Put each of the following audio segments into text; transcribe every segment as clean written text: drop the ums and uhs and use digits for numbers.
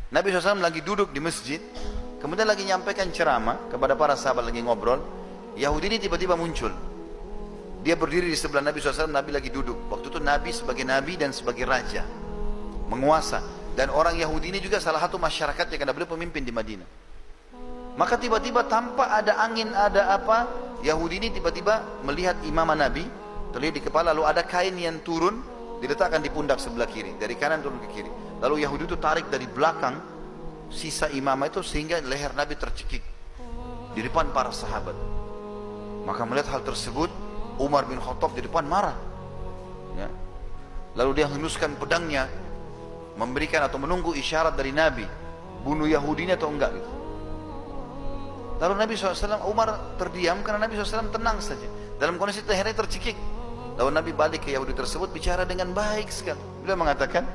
Nabi SAW lagi duduk di masjid, kemudian lagi nyampaikan ceramah kepada para sahabat, lagi ngobrol. Yahudi ini tiba-tiba muncul. Dia berdiri di sebelah Nabi SAW, Nabi lagi duduk. Waktu itu Nabi sebagai Nabi dan sebagai Raja, menguasa. Dan orang Yahudi ini juga salah satu masyarakatnya, karena beliau pemimpin di Madinah. Maka tiba-tiba tanpa ada angin, ada apa, Yahudi ini tiba-tiba melihat imamah Nabi, terlihat di kepala, lalu ada kain yang turun, diletakkan di pundak sebelah kiri, dari kanan turun ke kiri. Lalu Yahudi itu tarik dari belakang sisa imamah itu, sehingga leher Nabi tercekik di depan para sahabat. Maka melihat hal tersebut, Umar bin Khattab di depan marah, ya. Lalu dia henuskan pedangnya, memberikan atau menunggu isyarat dari Nabi, bunuh Yahudi ini atau enggak gitu. Lalu Nabi SAW, Umar terdiam karena Nabi SAW tenang saja dalam kondisi lehernya tercekik. Lalu Nabi balik ke Yahudi tersebut, bicara dengan baik sekali. Beliau mengatakan,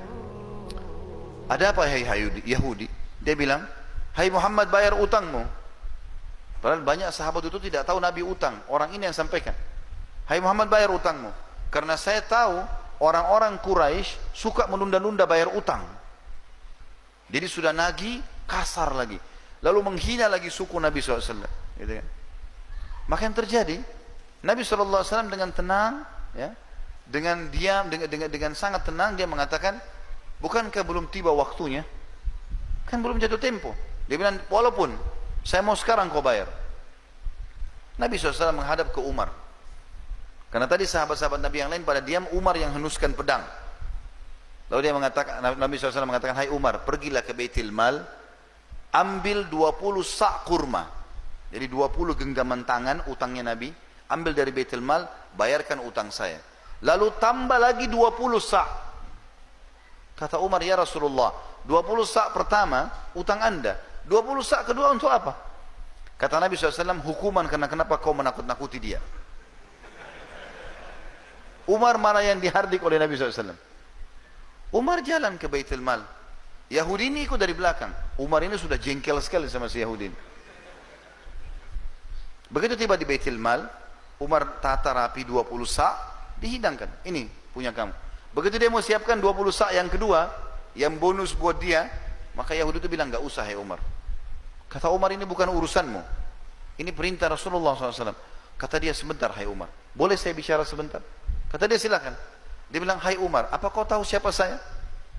ada apa hai Yahudi? Dia bilang, hai Muhammad, bayar utangmu. Padahal banyak sahabat itu tidak tahu Nabi utang. Orang ini yang sampaikan, hai Muhammad, bayar utangmu. Karena saya tahu orang-orang Quraisy suka menunda-nunda bayar utang. Jadi sudah nagih, kasar lagi, lalu menghina lagi suku Nabi SAW, gitu kan. Maka yang terjadi, Nabi SAW dengan tenang, ya, dengan diam, dengan sangat tenang, dia mengatakan, bukankah belum tiba waktunya? Kan belum jatuh tempo. Dia bilang, walaupun saya mau sekarang kau bayar. Nabi SAW menghadap ke Umar, karena tadi sahabat-sahabat Nabi yang lain pada diam, Umar yang henuskan pedang. Lalu dia mengatakan, Nabi SAW mengatakan, hai Umar, pergilah ke Baitul Mal, ambil 20 sak kurma. Jadi 20 genggaman tangan utangnya Nabi, ambil dari Baitul Mal, bayarkan utang saya. Lalu tambah lagi 20 sak. Kata Umar, ya Rasulullah, 20 sak pertama utang anda, 20 sak kedua untuk apa? Kata Nabi SAW, hukuman karena kenapa kau menakut-nakuti dia. Umar marah yang dihardik oleh Nabi SAW. Umar jalan ke Baitul Mal, Yahudi ini ikut dari belakang. Umar ini sudah jengkel sekali sama si Yahudi ini. Begitu tiba di Baitul Mal, Umar tata rapi 20 sak, dihidangkan, ini punya kamu. Begitu dia mau siapkan 20 sak yang kedua, yang bonus buat dia, maka Yahudi itu bilang, gak usah ya Umar. Kata Umar, ini bukan urusanmu, ini perintah Rasulullah SAW. Kata dia, sebentar hai Umar, boleh saya bicara sebentar? Kata dia, silakan. Dia bilang, hai Umar, apa kau tahu siapa saya?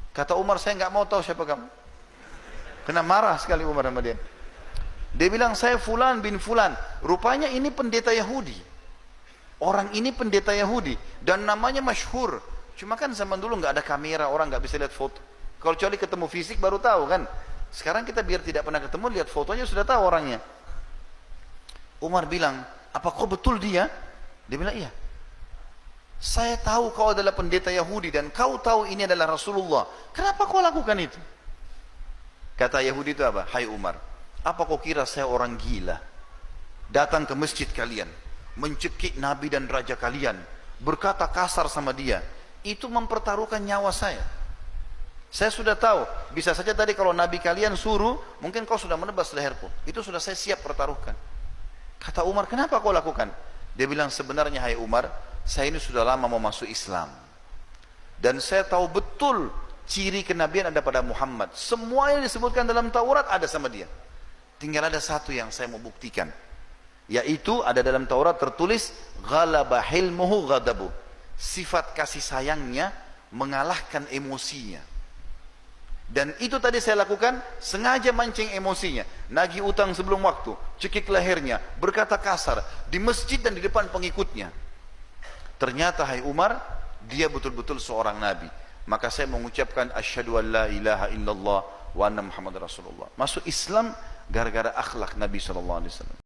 Kata Umar, saya nggak mau tahu siapa kamu. Kena marah sekali Umar sama dia. Dia bilang, saya Fulan bin Fulan. Rupanya ini pendeta Yahudi. Orang ini pendeta Yahudi dan namanya masyhur. Cuma kan zaman dulu nggak ada kamera, orang nggak bisa lihat foto. Kalau kecuali ketemu fisik baru tahu kan. Sekarang kita biar tidak pernah ketemu, lihat fotonya sudah tahu orangnya. Umar bilang, apa kau betul dia? Dia bilang, iya. Saya tahu kau adalah pendeta Yahudi dan kau tahu ini adalah Rasulullah. Kenapa kau lakukan itu? Kata Yahudi itu apa? Hai Umar, apa kau kira saya orang gila? Datang ke masjid kalian, mencekik Nabi dan Raja kalian, berkata kasar sama dia. Itu mempertaruhkan nyawa saya. Saya sudah tahu, bisa saja tadi kalau Nabi kalian suruh, mungkin kau sudah menebas leherku. Itu sudah saya siap pertaruhkan. Kata Umar, kenapa kau lakukan? Dia bilang, sebenarnya hai Umar, saya ini sudah lama mau masuk Islam. Dan saya tahu betul ciri kenabian ada pada Muhammad. Semua yang disebutkan dalam Taurat ada sama dia. Tinggal ada satu yang saya mau buktikan. Yaitu ada dalam Taurat tertulis, ghalaba hilmuhu ghadabu. Sifat kasih sayangnya mengalahkan emosinya. Dan itu tadi saya lakukan, sengaja mancing emosinya. Nagih utang sebelum waktu, cekik lehernya, berkata kasar, di masjid dan di depan pengikutnya. Ternyata hai Umar, dia betul-betul seorang Nabi. Maka saya mengucapkan asyhadu an la ilaha illallah wa anna Muhammad Rasulullah. Masuk Islam gara-gara akhlak Nabi SAW.